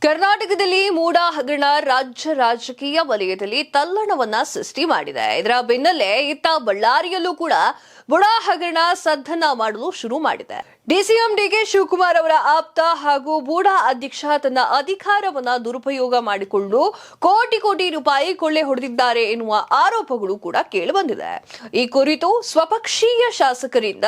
ಕರ್ನಾಟಕದಲ್ಲಿ ಮೂಡ ಹಗರಣ ರಾಜ್ಯ ರಾಜಕೀಯ ವಲಯದಲ್ಲಿ ತಲ್ಲಣವನ್ನ ಸೃಷ್ಟಿ ಮಾಡಿದೆ. ಇದರ ಬೆನ್ನಲ್ಲೇ ಇತ್ತ ಬಳ್ಳಾರಿಯಲ್ಲೂ ಕೂಡ ಬುಡಾ ಹಗರಣ ಸದ್ದನ್ನ ಮಾಡಲು ಶುರು ಮಾಡಿದೆ. ಡಿಸಿಎಂ ಡಿಕೆ ಶಿವಕುಮಾರ್ ಅವರ ಆಪ್ತ ಹಾಗೂ ಬೂಡಾ ಅಧ್ಯಕ್ಷ ತನ್ನ ಅಧಿಕಾರವನ್ನ ದುರುಪಯೋಗ ಮಾಡಿಕೊಂಡು ಕೋಟಿ ಕೋಟಿ ರೂಪಾಯಿ ಕೊಳ್ಳೆ ಹೊಡೆದಿದ್ದಾರೆ ಎನ್ನುವ ಆರೋಪಗಳು ಕೂಡ ಕೇಳಿಬಂದಿದೆ. ಈ ಕುರಿತು ಸ್ವಪಕ್ಷೀಯ ಶಾಸಕರಿಂದ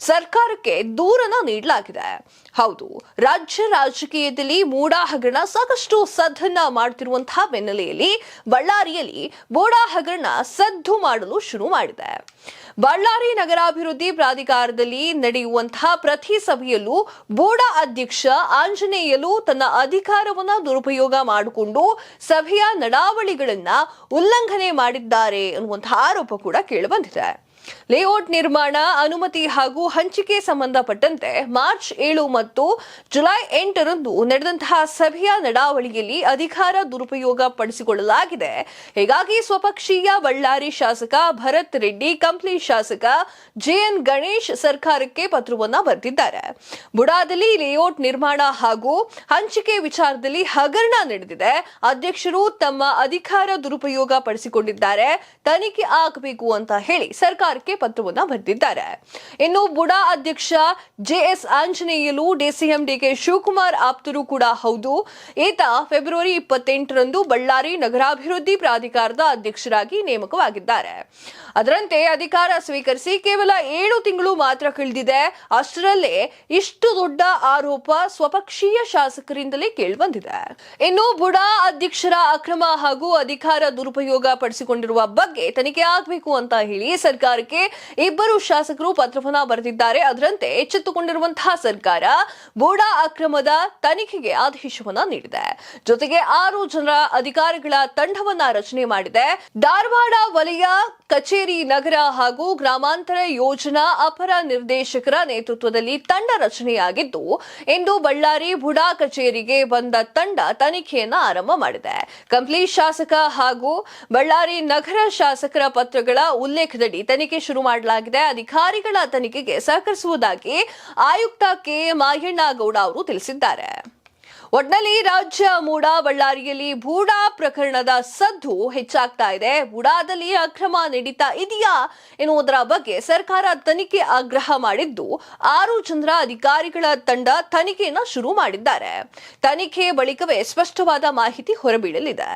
ಸರ್ಕಾರಕ್ಕೆ ದೂರನ್ನ ನೀಡಲಾಗಿದೆ. ಹೌದು, ರಾಜ್ಯ ರಾಜಕೀಯದಲ್ಲಿ ಮೂಡಾ ಹಗರಣ ಸಾಕಷ್ಟು ಸದ್ದನ್ನ ಮಾಡುತ್ತಿರುವಂತಹ ಬೆನ್ನಲೆಯಲ್ಲಿ ಬಳ್ಳಾರಿಯಲ್ಲಿ ಬೂಡಾ ಹಗರಣ ಸದ್ದು ಮಾಡಲು ಶುರು ಮಾಡಿದೆ. ಬಳ್ಳಾರಿ ನಗರಾಭಿವೃದ್ಧಿ ಪ್ರಾಧಿಕಾರದಲ್ಲಿ ನಡೆಯುವಂತಹ ಪ್ರತಿ ಸಭೆಯಲ್ಲೂ ಬೂಡಾ ಅಧ್ಯಕ್ಷ ಆಂಜನೇಯಲು ತನ್ನ ಅಧಿಕಾರವನ್ನ ದುರುಪಯೋಗ ಮಾಡಿಕೊಂಡು ಸಭೆಯ ನಡಾವಳಿಗಳನ್ನ ಉಲ್ಲಂಘನೆ ಮಾಡಿದ್ದಾರೆ ಅನ್ನುವಂತಹ ಆರೋಪ ಕೂಡ ಕೇಳಿಬಂದಿದೆ. ಲೇಔಟ್ ನಿರ್ಮಾಣ ಅನುಮತಿ ಹಾಗೂ ಹಂಚಿಕೆ ಸಂಬಂಧಪಟ್ಟಂತೆ ಮಾರ್ಚ್ 7 ಮತ್ತು ಜುಲೈ 8ರಂದು ನಡೆದಂತಹ ಸಭೆಯ ನಡಾವಳಿಯಲ್ಲಿ ಅಧಿಕಾರ ದುರುಪಯೋಗ ಪಡಿಸಿಕೊಳ್ಳಲಾಗಿದೆ. ಹೀಗಾಗಿ ಸ್ವಪಕ್ಷೀಯ ಬಳ್ಳಾರಿ ಶಾಸಕ ಭರತ್ ರೆಡ್ಡಿ, ಕಂಪ್ಲಿ ಶಾಸಕ ಜೆಎನ್ ಗಣೇಶ್ ಸರ್ಕಾರಕ್ಕೆ ಪತ್ರವನ್ನ ಬರೆದಿದ್ದಾರೆ. ಬುಡಾದಲ್ಲಿ ಲೇಔಟ್ ನಿರ್ಮಾಣ ಹಾಗೂ ಹಂಚಿಕೆ ವಿಚಾರದಲ್ಲಿ ಹಗರಣ ನಡೆದಿದೆ. ಅಧ್ಯಕ್ಷರು ತಮ್ಮ ಅಧಿಕಾರ ದುರುಪಯೋಗ ಪಡಿಸಿಕೊಂಡಿದ್ದಾರೆ, ತನಿಖೆ ಆಗಬೇಕು ಅಂತ ಹೇಳಿ ಸರ್ಕಾರಕ್ಕೆ ಪತ್ರವನ್ನ ಬರೆದಿದ್ದಾರೆ. ಇನ್ನು ಬುಡಾ ಅಧ್ಯಕ್ಷ JS Anjaneyalu DCM DK Shivakumar ಆಪ್ತರು ಕೂಡ ಹೌದು. ಈತ ಫೆಬ್ರವರಿ 28ರಂದು ಬಳ್ಳಾರಿ ನಗರಾಭಿವೃದ್ಧಿ ಪ್ರಾಧಿಕಾರದ ಅಧ್ಯಕ್ಷರಾಗಿ ನೇಮಕವಾಗಿದ್ದಾರೆ. ಅದರಂತೆ ಅಧಿಕಾರ ಸ್ವೀಕರಿಸಿ ಕೇವಲ 7 ತಿಂಗಳು ಮಾತ್ರ ಕಳೆದಿದೆ. ಅಷ್ಟರಲ್ಲೇ ಇಷ್ಟು ದೊಡ್ಡ ಆರೋಪ ಸ್ವಪಕ್ಷೀಯ ಶಾಸಕರಿಂದಲೇ ಕೇಳಿಬಂದಿದೆ. ಇನ್ನು ಬುಡಾ ಅಧ್ಯಕ್ಷರ ಅಕ್ರಮ ಹಾಗೂ ಅಧಿಕಾರ ದುರುಪಯೋಗ ಪಡಿಸಿಕೊಂಡಿರುವ ಬಗ್ಗೆ ತನಿಖೆ ಆಗಬೇಕು ಅಂತ ಹೇಳಿ ಸರ್ಕಾರಕ್ಕೆ ಇಬ್ಬರು ಶಾಸಕರು ಪತ್ರವನ್ನ ಬರೆದಿದ್ದಾರೆ. ಅದರಂತೆ ಎಚ್ಚೆತ್ತುಕೊಂಡಿರುವಂತಹ ಸರ್ಕಾರ ಬೂಡಾ ಅಕ್ರಮದ ತನಿಖೆಗೆ ಆದೇಶವನ್ನ ನೀಡಿದೆ. ಜೊತೆಗೆ 6 ಜನರ ಅಧಿಕಾರಿಗಳ ತಂಡವನ್ನ ರಚನೆ ಮಾಡಿದೆ. ಧಾರವಾಡ ವಲಯ ಕಚೇರಿ, ನಗರ ಹಾಗೂ ಗ್ರಾಮಾಂತರ ಯೋಜನಾ ಅಪರ ನಿರ್ದೇಶಕರ ನೇತೃತ್ವದಲ್ಲಿ ತಂಡ ರಚನೆಯಾಗಿದ್ದು, ಇಂದು ಬಳ್ಳಾರಿ ಬುಡಾ ಕಚೇರಿಗೆ ಬಂದ ತಂಡ ತನಿಖೆಯನ್ನ ಆರಂಭ ಮಾಡಿದೆ. ಕಂಪ್ಲಿ ಶಾಸಕ ಹಾಗೂ ಬಳ್ಳಾರಿ ನಗರ ಶಾಸಕರ ಪತ್ರಗಳ ಉಲ್ಲೇಖದಡಿ ತನಿಖೆ ಶುರು ಮಾಡಲಾಗಿದೆ. ಅಧಿಕಾರಿಗಳ ತನಿಖೆಗೆ ಸಹಕರಿಸುವುದಾಗಿ ಆಯುಕ್ತ ಕೆ ಮಾಯಣ್ಣಗೌಡ ಅವರು ತಿಳಿಸಿದ್ದಾರೆ. ಒಟ್ನಲ್ಲಿ ರಾಜ್ಯ ಮೂಡ ಬಳ್ಳಾರಿಯಲ್ಲಿ ಬೂಡಾ ಪ್ರಕರಣದ ಸದ್ದು ಹೆಚ್ಚಾಗ್ತಾ ಇದೆ. ಬೂಡಾದಲ್ಲಿ ಅಕ್ರಮ ನಡೀತಾ ಇದೆಯಾ ಎನ್ನುವುದರ ಬಗ್ಗೆ ಸರ್ಕಾರ ತನಿಖೆ ಆಗ್ರಹ ಮಾಡಿದ್ದು, 6 ಜನರ ಅಧಿಕಾರಿಗಳ ತಂಡ ತನಿಖೆಯನ್ನು ಶುರು ಮಾಡಿದ್ದಾರೆ. ತನಿಖೆ ಬಳಿಕವೇ ಸ್ಪಷ್ಟವಾದ ಮಾಹಿತಿ ಹೊರಬೀಳಲಿದೆ.